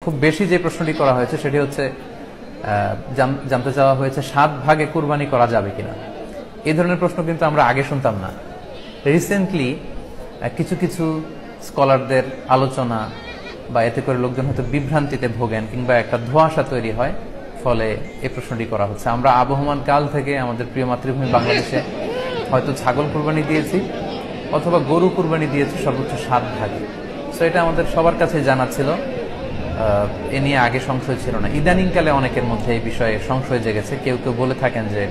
খুব বেশি যে প্রশ্নটি করা হয়েছে সেটি হচ্ছে জানতে চাওয়া হয়েছে 7 ভাগে কুরবানি করা যাবে কিনা। এই ধরনের প্রশ্ন কিন্তু আমরা আগে শুনতাম না। রিসেন্টলি কিছু কিছু স্কলারদের আলোচনা বা এতে করে লোকজন হয়তো বিভ্রান্তিতে ভোগেন কিংবা একটা ধোঁয়াশা তৈরি হয়, ফলে এই প্রশ্নটি করা হচ্ছে। আমরা আবহমান কাল থেকে আমাদের প্রিয় মাতৃভূমি বাংলাদেশে হয়তো ছাগল কুরবানি দিয়েছি অথবা গরু কুরবানি দিয়েছি সর্বোচ্চ 7 ভাগে। সো এটা আমাদের সবার কাছে জানা ছিল, এ নিয়ে আগে সংশয় ছিল না। ইদানিংকালে অনেকের মধ্যে এই বিষয়ে সংশয় জেগেছে। কেউ কেউ বলে থাকেন যে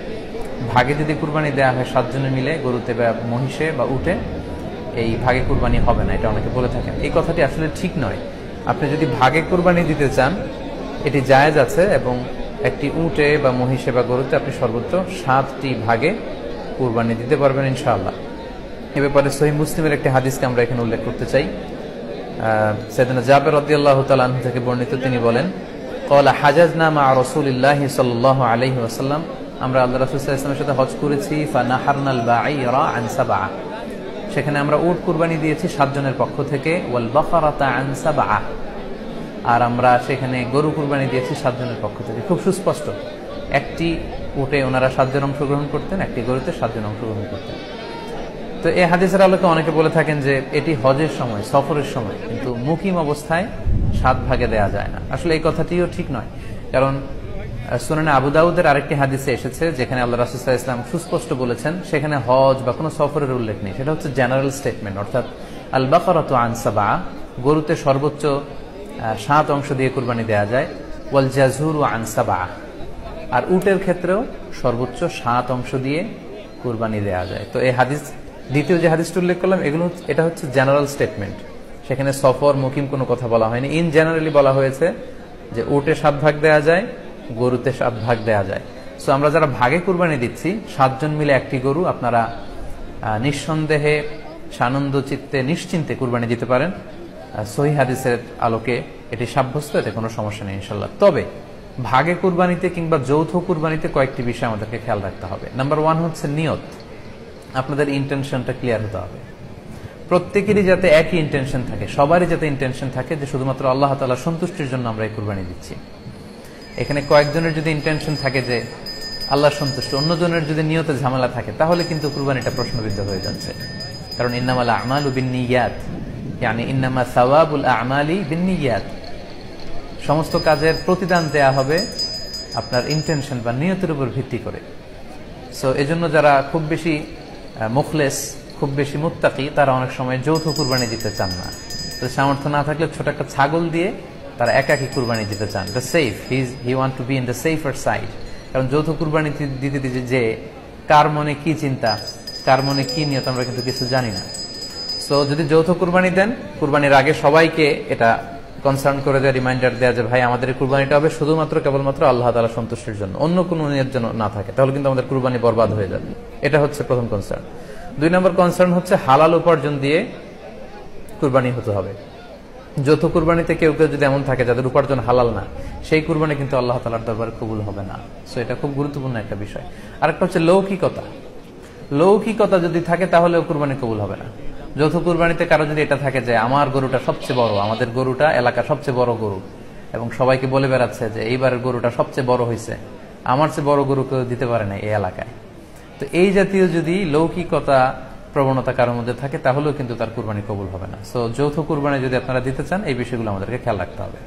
ভাগে যদি কুরবানি দেওয়া হয় 7 জনে মিলে, গরুতে বা মহিষে বা উটে, এই ভাগে কুরবানি হবে না, এটা অনেকে বলে থাকেন। এই কথাটি আসলে ঠিক নয়। আপনি যদি ভাগে কুরবানি দিতে চান এটি জায়েজ আছে, এবং একটি উটে বা মহিষে বা গরুতে আপনি সর্বোচ্চ 7টি ভাগে কুরবানি দিতে পারবেন ইনশাআল্লাহ। এ ব্যাপারে সহিহ মুসলিমের একটি হাদিসকে আমরা এখানে উল্লেখ করতে চাই। সাইয়েদনা জাবের রাদিয়াল্লাহু তাআলা আনহু থেকে বর্ণিত, তিনি বলেন, ক্বালা হাজাজনা মা রাসূলিল্লাহি সাল্লাল্লাহু আলাইহি ওয়াসাল্লাম, আমরা আল্লাহ রাসূল সাল্লাল্লাহু আলাইহি ওয়াসাল্লামের সাথে হজ করেছি। ফানাহারনাল বাঈরা আন সাবআ, সেখানে আমরা উট কুরবানি দিয়েছি 7 জনের পক্ষ থেকে। ওয়াল বাকারাতা আন সাবআ, আর আমরা সেখানে গরু কুরবানি দিয়েছি 7 জনের পক্ষ থেকে। খুব সুস্পষ্ট, একটি উটে ওনারা 7 জন অংশগ্রহণ করতেন, একটি গরুতে 7 জন অংশগ্রহণ করতেন। তো এই হাদিসের আলোকে অনেকে বলে থাকেন যে এটি হজের সময়, সফরের সময়, কিন্তু মুকিম অবস্থায় 7 ভাগে দেয়া যায় না। আসলে এই কথাটিও ঠিক নয়, কারণ সুনানে আবু দাউদের আরেকটি হাদিসে এসেছে যেখানে আল্লাহ রাসূল সাল্লাল্লাহু আলাইহি ওয়াসাল্লাম সুস্পষ্ট বলেছেন, সেখানে হজ বা কোনো সফরের উল্লেখ নেই। সেটা হচ্ছে জেনারেল স্টেটমেন্ট, অর্থাৎ আল বাকারাতু আন সাবআ, গরুতে সর্বোচ্চ 7 অংশ দিয়ে কুরবানি দেয়া যায়। ওয়াল জাযুরু আন সাবআ, আর উটের ক্ষেত্রেও সর্বোচ্চ 7 অংশ দিয়ে কুরবানি দেয়া যায়। তো এই হাদিস, দ্বিতীয় যে হাদিসটি উল্লেখ করলাম, এটা হচ্ছে জেনারেল স্টেটমেন্ট। সেখানে সফর মুকিম কোনো কথা বলা হয়নি। ইন জেনারেলি বলা হয়েছে যে উটে 7 ভাগ দেয়া যায়, গরুতে 7 ভাগ দেয়া যায়। সো আমরা যারা ভাগে কুরবানি দিচ্ছি 7 জন মিলে একটি গরু, আপনারা নিঃসন্দেহে সানন্দ চিত্তে নিশ্চিন্তে কুরবানি দিতে পারেন। সহিহ হাদিসের আলোকে এটি সাব্যস্ত, এতে কোনো সমস্যা নেই ইনশাআল্লাহ। তবে ভাগে কুরবানিতে কিংবা যৌথ কুরবানিতে কয়েকটি বিষয় আমাদেরকে খেয়াল রাখতে হবে। নাম্বার 1 হচ্ছে নিয়ত। আপনাদের ইন্টেনশনটা ক্লিয়ার হতে হবে। প্রত্যেকেরই যাতে একই ইন্টেনশন থাকে, সবারই যাতে ইন্টেনশন থাকে যে শুধুমাত্র আল্লাহ তাআলার সন্তুষ্টির জন্য আমরা এই কুরবানি দিচ্ছি। এখানে কয়েকজনের যদি ইন্টেনশন থাকে যে আল্লাহর সন্তুষ্টি, অন্যজনের যদি নিয়তে ঝামেলা থাকে, তাহলে কিন্তু কুরবানিটা প্রশ্নবিদ্ধ হয়ে যাচ্ছে। কারণ ইন্নামাল আমালু বিন্নিয়াত, ইয়ানি ইন্নামা সাওয়াবুল আমালি বিন্নিয়াত, সমস্ত কাজের প্রতিদান দেয়া হবে আপনার ইন্টেনশন বা নিয়তের উপর ভিত্তি করে। সো এজন্য যারা খুব বেশি মুখলেস, খুব বেশি মুত্তাকি, তারা অনেক সময় যৌথ কুরবানি দিতে চান না। তো সামর্থ্য না থাকলে ছোট একটা ছাগল দিয়ে তারা একাকী কুরবানি দিতে চান। The safe, he want to be in the safer side. কারণ যৌথ কুরবানি দিতে দিতে যে কার মনে কি চিন্তা, কার মনে কি নিয়ত, আমরা কিন্তু কিছু জানি না। সো যদি যৌথ কুরবানি দেন, কুরবানির আগে সবাইকে এটা কনসার্ন করে দেওয়া, রিমাইন্ডার দেওয়া যে ভাই আমাদের কুরবানিটা হবে শুধুমাত্র কেবলমাত্র আল্লাহ তাআলার সন্তুষ্টির জন্য, অন্য কোনো নিয়ত যেন না থাকে, তাহলে কিন্তু আমাদের কুরবানি বরবাদ হয়ে যাবে। এটা হচ্ছে প্রথম কনসার্ন। 2 নম্বর কনসার্ন হচ্ছে হালাল উপার্জন দিয়ে কুরবানি হতে হবে। যৌথ কুরবানিতে কেউ কেউ যদি এমন থাকে যাদের উপার্জন হালাল না, সেই কুরবানি কিন্তু আল্লাহ তাআলার দরবারে কবুল হবে না। সো এটা খুব গুরুত্বপূর্ণ একটা বিষয়। আরেকটা হচ্ছে লৌকিকতা। লৌকিকতা যদি থাকে তাহলেও কুরবানি কবুল হবে না। যৌথ কুরবানিতে কারো যদি এটা থাকে যে আমার গরুটা সবচেয়ে বড়, আমাদের গরুটা এলাকার সবচেয়ে বড় গরু, এবং সবাইকে বলে বেড়াচ্ছে যে এইবারের গরুটা সবচেয়ে বড় হয়েছে, আমার চেয়ে বড় গরু কেউ দিতে পারে না এই এলাকায়, তো এই জাতীয় যদি লৌকিকতা প্রবণতা কারোর মধ্যে থাকে তাহলেও কিন্তু তার কুরবানি কবুল হবে না। সো যৌথ কুরবানি যদি আপনারা দিতে চান, এই বিষয়গুলো আমাদেরকে খেয়াল রাখতে হবে।